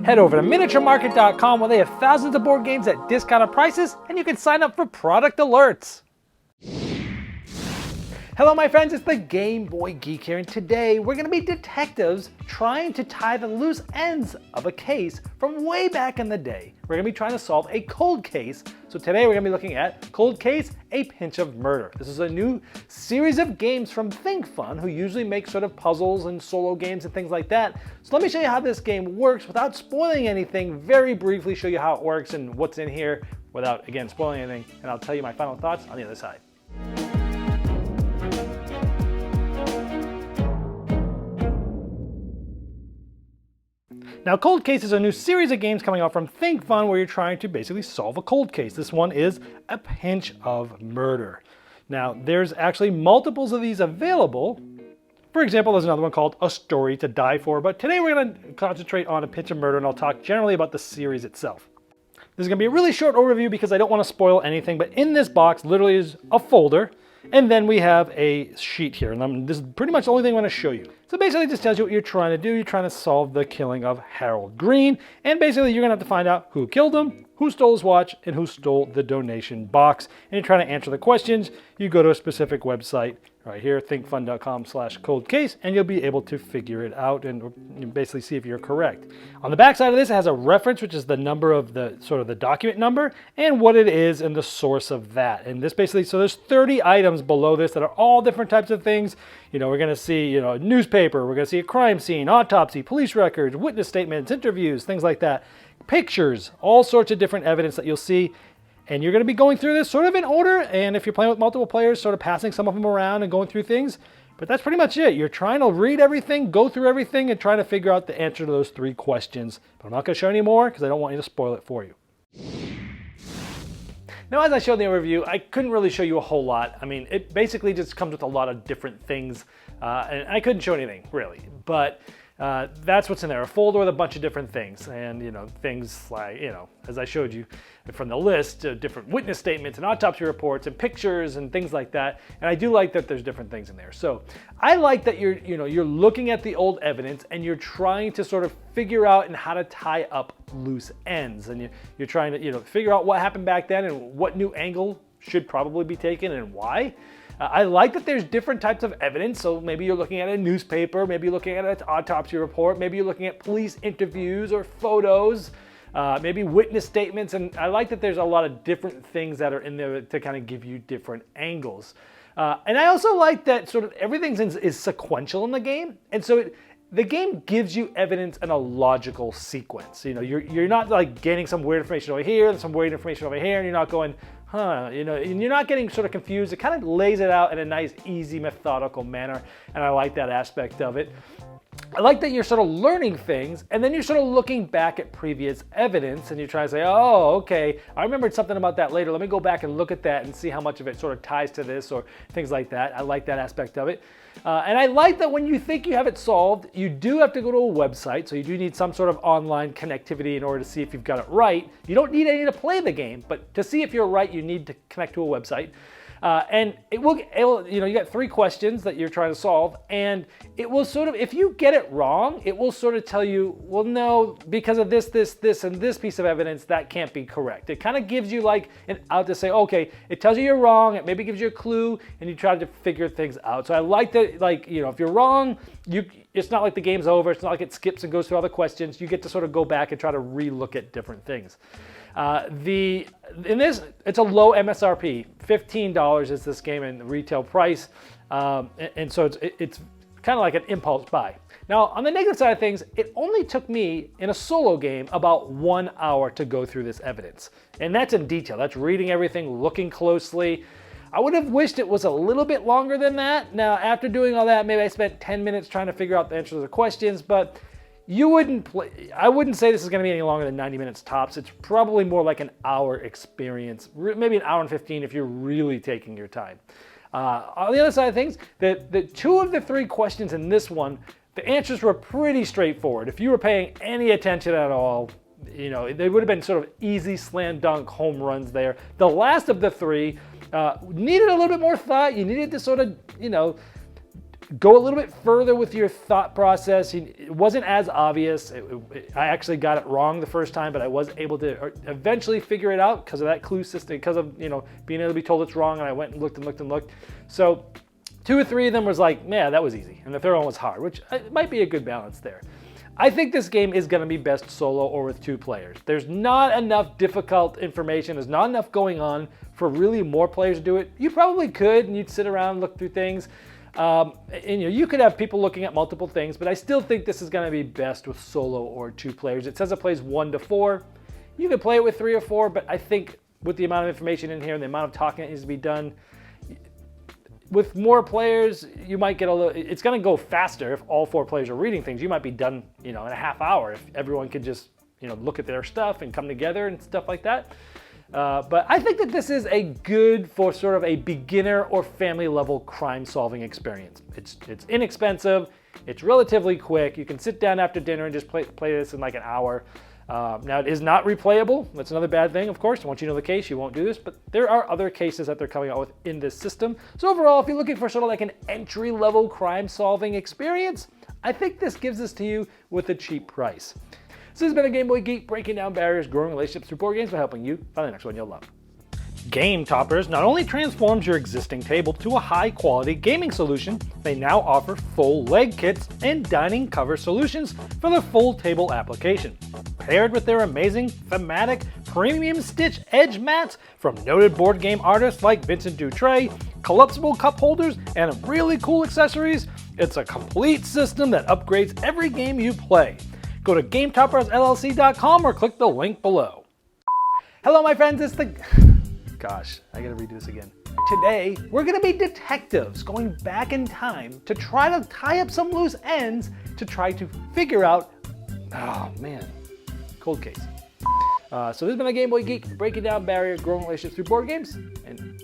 Head over to miniaturemarket.com where they have thousands of board games at discounted prices, and you can sign up for product alerts. Hello my friends, it's the Game Boy Geek here, and today we're going to be detectives trying to tie the loose ends of a case from way back in the day. We're going to be trying to solve a cold case. So today we're going to be looking at Cold Case, A Pinch of Murder. This is a new series of games from Think Fun, who usually make sort of puzzles and solo games and things like that. So let me show you how this game works without spoiling anything, very briefly show you how it works and what's in here without, again, spoiling anything, and I'll tell you my final thoughts on the other side. Now, Cold Case is a new series of games coming out from Think Fun where you're trying to basically solve a cold case. This one is A Pinch of Murder. Now, there's actually multiples of these available. For example, there's another one called A Story to Die For, but today we're going to concentrate on A Pinch of Murder and I'll talk generally about the series itself. This is going to be a really short overview because I don't want to spoil anything, but in this box literally is a folder, and then we have a sheet here, and this is pretty much the only thing I want to show you. So basically it just tells you what you're trying to do. You're trying to solve the killing of Harold Green, and basically you're going to have to find out who killed him, who stole his watch, and who stole the donation box. And you're trying to answer the questions. You go to a specific website right here, thinkfun.com/coldcase, and you'll be able to figure it out and basically see if you're correct. On the back side of this, it has a reference, which is the number of the sort of the document number and what it is and the source of that. And this basically, so there's 30 items below this that are all different types of things. You know, we're going to see, a newspaper, we're going to see a crime scene, autopsy, police records, witness statements, interviews, things like that. Pictures, all sorts of different evidence that you'll see. And you're going to be going through this sort of in order, and if you're playing with multiple players, sort of passing some of them around and going through things. But that's pretty much it. You're trying to read everything, go through everything, and trying to figure out the answer to those 3 questions. But I'm not going to show any more because I don't want you to spoil it for you. Now, as I showed in the overview, I couldn't really show you a whole lot. I mean, it basically just comes with a lot of different things, and I couldn't show anything, really. But that's what's in there, a folder with a bunch of different things. And, things like, as I showed you from the list, different witness statements and autopsy reports and pictures and things like that. And I do like that there's different things in there. So I like that you're looking at the old evidence and you're trying to sort of figure out and how to tie up loose ends. And you're trying to, figure out what happened back then and what new angle should probably be taken and why. I like that there's different types of evidence. So maybe you're looking at a newspaper, maybe you're looking at an autopsy report, maybe you're looking at police interviews or photos, maybe witness statements. And I like that there's a lot of different things that are in there to kind of give you different angles. And I also like that sort of everything is sequential in the game. And so the game gives you evidence in a logical sequence. You're not like getting some weird information over here and some weird information over here, and you're not going, and you're not getting sort of confused. It kind of lays it out in a nice, easy, methodical manner, and I like that aspect of it. I like that you're sort of learning things, and then you're sort of looking back at previous evidence, and you're trying to say, oh, okay, I remembered something about that later. Let me go back and look at that and see how much of it sort of ties to this or things like that. I like that aspect of it. And I like that when you think you have it solved, you do have to go to a website, so you do need some sort of online connectivity in order to see if you've got it right. You don't need any to play the game, but to see if you're right, you need to connect to a website. And it will, you got 3 questions that you're trying to solve, and it will sort of, if you get it wrong, it will sort of tell you, well, no, because of this, and this piece of evidence, that can't be correct. It kind of gives you like an out to say, okay, it tells you you're wrong, it maybe gives you a clue, and you try to figure things out. So I like that, like, if you're wrong, it's not like the game's over, it's not like it skips and goes through all the questions. You get to sort of go back and try to re-look at different things. In this, it's a low MSRP. $15 is this game in retail price, and so it's kind of like an impulse buy. Now, on the negative side of things, it only took me in a solo game about 1 hour to go through this evidence, and that's in detail. That's reading everything, looking closely. I would have wished it was a little bit longer than that. Now, after doing all that, maybe I spent 10 minutes trying to figure out the answers to the questions, but I wouldn't say this is going to be any longer than 90 minutes tops. It's probably more like an hour experience, maybe an hour and 15 if you're really taking your time. On the other side of things, the 2 of the 3 questions in this one, the answers were pretty straightforward. If you were paying any attention at all, they would have been sort of easy slam dunk home runs there. The last of the 3 needed a little bit more thought. You needed to sort of, go a little bit further with your thought process. It wasn't as obvious. I actually got it wrong the first time, but I was able to eventually figure it out because of that clue system, because of being able to be told it's wrong, and I went and looked and looked and looked. So 2 or 3 of them was like, yeah, that was easy, and the third one was hard, which might be a good balance there. I think this game is going to be best solo or with 2 players. There's not enough difficult information. There's not enough going on for really more players to do it. You probably could, and you'd sit around and look through things. And you could have people looking at multiple things, but I still think this is going to be best with solo or 2 players. It says it plays 1 to 4. You could play it with 3 or 4, but I think with the amount of information in here and the amount of talking that needs to be done, with more players, you might get a little, it's going to go faster if all 4 players are reading things. You might be done, in a half hour if everyone could just, look at their stuff and come together and stuff like that. But I think that this is a good for sort of a beginner or family level crime solving experience. It's inexpensive. It's relatively quick. You can sit down after dinner and just play this in like an hour. Now, it is not replayable. That's another bad thing, of course. Once you know the case, you won't do this, but there are other cases that they're coming out with in this system. So overall, if you're looking for sort of like an entry-level crime-solving experience, I think this gives this to you with a cheap price. So this has been a Game Boy Geek, breaking down barriers, growing relationships through board games by helping you find the next one you'll love. Game Toppers not only transforms your existing table to a high-quality gaming solution, they now offer full leg kits and dining cover solutions for the full table application. Paired with their amazing, thematic, premium stitch edge mats from noted board game artists like Vincent Dutray, collapsible cup holders, and really cool accessories, it's a complete system that upgrades every game you play. Go to GameToppersLLC.com or click the link below. Hello, my friends, it's the... Gosh, I gotta redo this again. Today, we're gonna be detectives going back in time to try to tie up some loose ends to try to figure out, oh man, cold case. So this has been a Game Boy Geek, breaking down barriers, growing relationships through board games, and